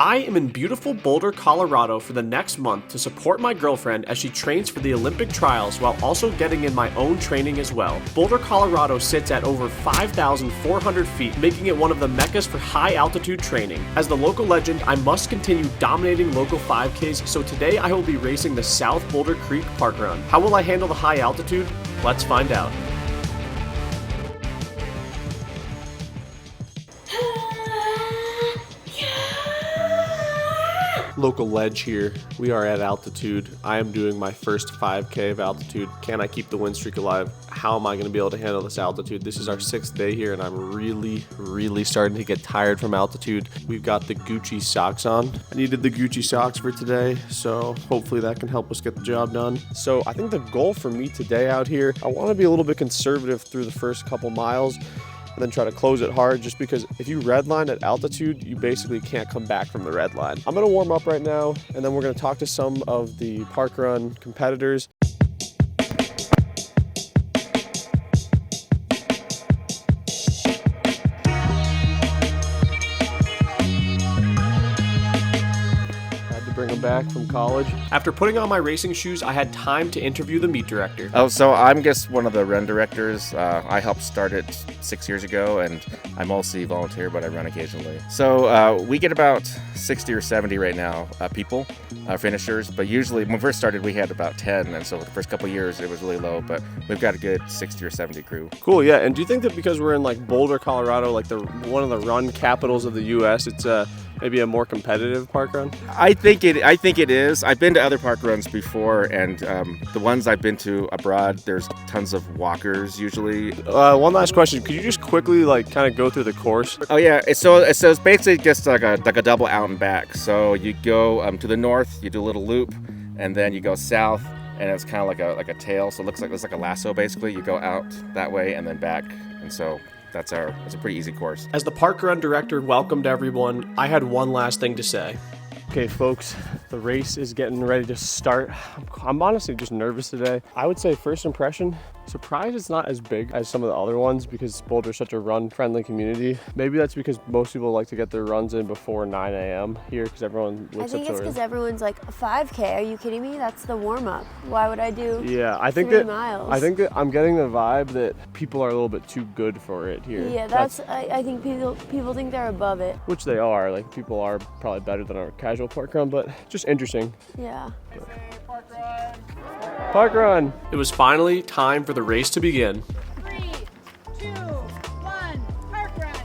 I am in beautiful Boulder, Colorado for the next month to support my girlfriend as she trains for the Olympic trials while also getting in my own training as well. Boulder, Colorado sits at over 5,400 feet, making it one of the meccas for high altitude training. As the local legend, I must continue dominating local 5Ks, so today I will be racing the South Boulder Creek Park Run. How will I handle the high altitude? Let's find out. Local ledge here. We are at altitude. I am doing my first 5K of altitude. Can I keep the win streak alive? How am I going to be able to handle this altitude? This is our 6th day here and I'm really starting to get tired from altitude. We've got the Gucci socks on. I needed the Gucci socks for today, so hopefully that can help us get the job done. So I think the goal for me today out here, I want to be a little bit conservative through the first couple miles and then try to close it hard, just because if you redline at altitude, you basically can't come back from the red line. I'm gonna warm up right now, and then we're gonna talk to some of the park run competitors. Bring them back from college. After putting on my racing shoes, I had time to interview the meet director. Oh, so I'm just one of the run directors. I helped start it 6 years ago, and I mostly volunteer, but I run occasionally. So we get about 60 or 70 right now, people, finishers, but usually when we first started, we had about 10, and so the first couple of years, it was really low, but we've got a good 60 or 70 crew. Cool, yeah, and do you think that because we're in like Boulder, Colorado, like one of the run capitals of the U.S., it's maybe a more competitive park run? I think it is. I've been to other park runs before, and the ones I've been to abroad, there's tons of walkers usually. One last question. Could you just quickly kind of go through the course? Oh yeah, so it's basically just like a double out and back. So you go to the north, you do a little loop, and then you go south, and it's kind of like a tail. So it's like a lasso basically. You go out that way and then back, and so it's a pretty easy course. As the park run director welcomed everyone, I had one last thing to say. Okay, folks, the race is getting ready to start. I'm honestly just nervous today. I would say first impression, surprised it's not as big as some of the other ones because Boulder's such a run-friendly community. Maybe that's because most people like to get their runs in before 9 a.m. here because everyone wakes up so early. I think it's because everyone's like, 5K, are you kidding me? That's the warm-up. Why would I do I think 3 miles? I think that I'm getting the vibe that people are a little bit too good for it here. Yeah, I think people think they're above it. Which they are. Like, people are probably better than our casual park run, but just interesting. Yeah. Park run! It was finally time for the race to begin. 3, 2, 1, park run!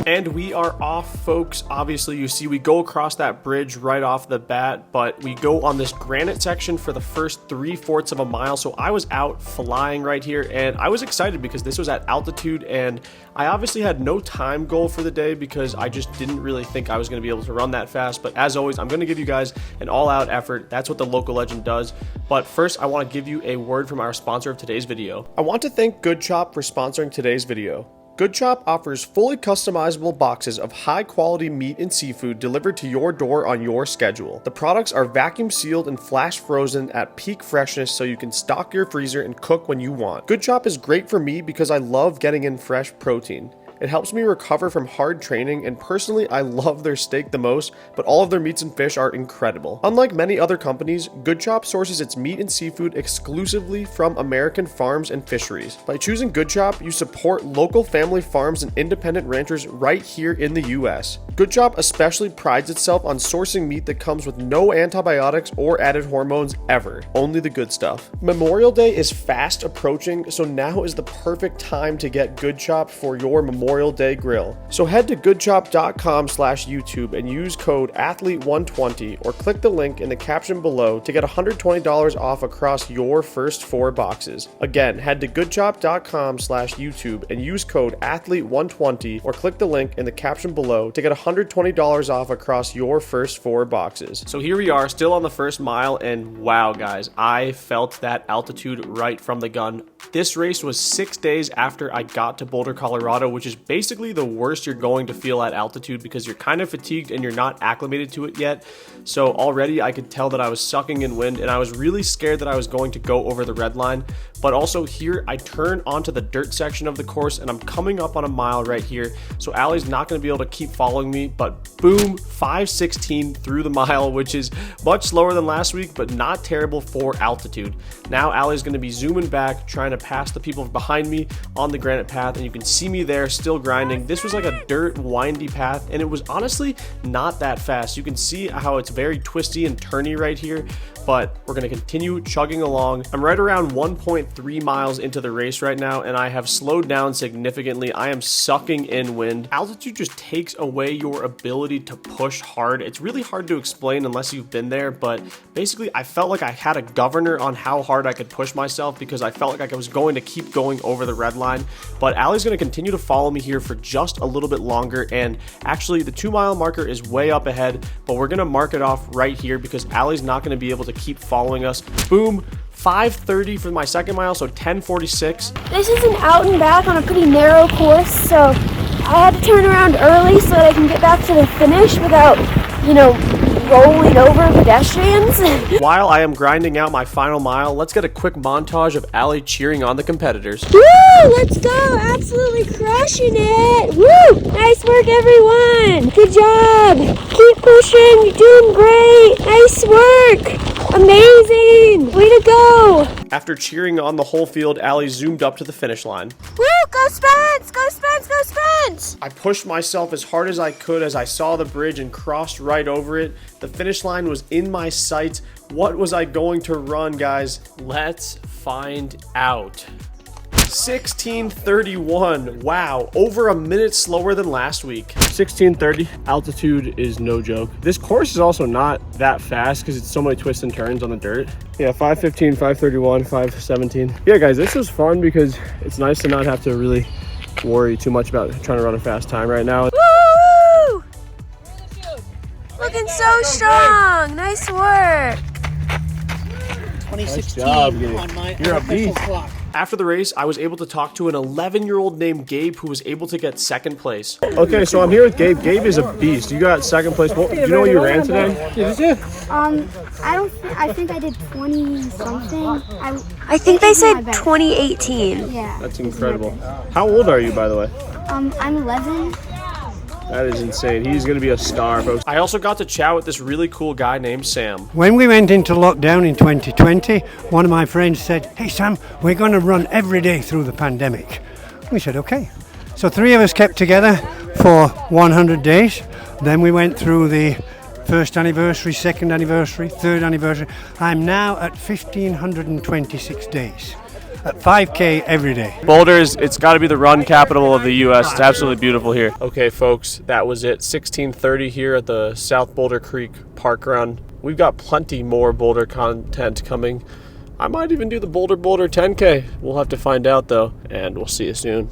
And we are off, folks. Obviously, you see we go across that bridge right off the bat, but we go on this granite section for the first 3/4 of a mile. So I was out flying right here, and I was excited because this was at altitude, and I obviously had no time goal for the day because I just didn't really think I was going to be able to run that fast. But as always, I'm going to give you guys an all-out effort. That's what the local legend does. But first, I want to give you a word from our sponsor of today's video. I want to thank Good Chop for sponsoring today's video. Good Chop offers fully customizable boxes of high-quality meat and seafood delivered to your door on your schedule. The products are vacuum sealed and flash frozen at peak freshness so you can stock your freezer and cook when you want. Good Chop is great for me because I love getting in fresh protein. It helps me recover from hard training, and personally, I love their steak the most, but all of their meats and fish are incredible. Unlike many other companies, Good Chop sources its meat and seafood exclusively from American farms and fisheries. By choosing Good Chop, you support local family farms and independent ranchers right here in the US. Good Chop especially prides itself on sourcing meat that comes with no antibiotics or added hormones ever. Only the good stuff. Memorial Day is fast approaching, so now is the perfect time to get Good Chop for your Memorial Day grill. So head to goodchop.com/YouTube and use code athlete120 or click the link in the caption below to get $120 off across your first 4 boxes. Again, head to goodchop.com/YouTube and use code athlete120 or click the link in the caption below to get $120 off across your first 4 boxes. So here we are, still on the first mile, and wow, guys, I felt that altitude right from the gun. This race was 6 days after I got to Boulder, Colorado, which is basically the worst you're going to feel at altitude because you're kind of fatigued and you're not acclimated to it yet. So already I could tell that I was sucking in wind, and I was really scared that I was going to go over the red line. But also here, I turn onto the dirt section of the course, and I'm coming up on a mile right here. So Allie's not going to be able to keep following me, but boom, 5:16 through the mile, which is much slower than last week, but not terrible for altitude. Now Allie's going to be zooming back, trying to pass the people behind me on the granite path, and you can see me there still grinding. This was like a dirt windy path, and it was honestly not that fast. You can see how it's very twisty and turny right here, but we're going to continue chugging along. I'm right around 1.3 miles into the race right now, and I have slowed down significantly. I am sucking in wind. Altitude just takes away your ability to push hard. It's really hard to explain unless you've been there, but basically I felt like I had a governor on how hard I could push myself because I felt like I was going to keep going over the red line. But Allie's going to continue to follow me here for just a little bit longer, and actually the 2-mile marker is way up ahead, but we're going to mark it off right here because Allie's not going to be able to keep following us. Boom, 5:30 for my second mile, so 10:46. This is an out and back on a pretty narrow course, so I had to turn around early so that I can get back to the finish without, rolling over pedestrians. While I am grinding out my final mile, let's get a quick montage of Allie cheering on the competitors. Woo! Let's go! Absolutely crushing it! Woo! Nice work, everyone! Good job! Keep pushing! You're doing great! Nice work! Amazing! Way to go! After cheering on the whole field, Allie zoomed up to the finish line. Woo! Go Spence! Go Spence! Go Spence! I pushed myself as hard as I could as I saw the bridge and crossed right over it. The finish line was in my sights. What was I going to run, guys? Let's find out. 16:31. Wow, over a minute slower than last week. 16:30. Altitude is no joke. This course is also not that fast because it's so many twists and turns on the dirt. Yeah, 5:15, 5:31, 5:17. Yeah, guys, this was fun because it's nice to not have to really worry too much about trying to run a fast time right now. Woo! Looking so strong. Nice work. 2016 job, on my You're a unofficial beast. clock. After the race, I was able to talk to an 11-year-old named Gabe who was able to get second place. Okay, so I'm here with Gabe. Gabe is a beast. You got second place. Well, do you know what you ran today? I think I did 20 something. I think they said 2018. Yeah. That's incredible. How old are you, by the way? I'm 11. That is insane. He's going to be a star, folks. I also got to chat with this really cool guy named Sam. When we went into lockdown in 2020, one of my friends said, "Hey Sam, we're going to run every day through the pandemic." We said, okay. So 3 of us kept together for 100 days. Then we went through the first anniversary, second anniversary, third anniversary. I'm now at 1,526 days. At 5K every day. Boulder's, it's got to be the run capital of the U.S. It's absolutely beautiful here. Okay, folks, that was it. 16:30 here at the South Boulder Creek Park Run. We've got plenty more Boulder content coming. I might even do the Boulder 10K. We'll have to find out, though, and we'll see you soon.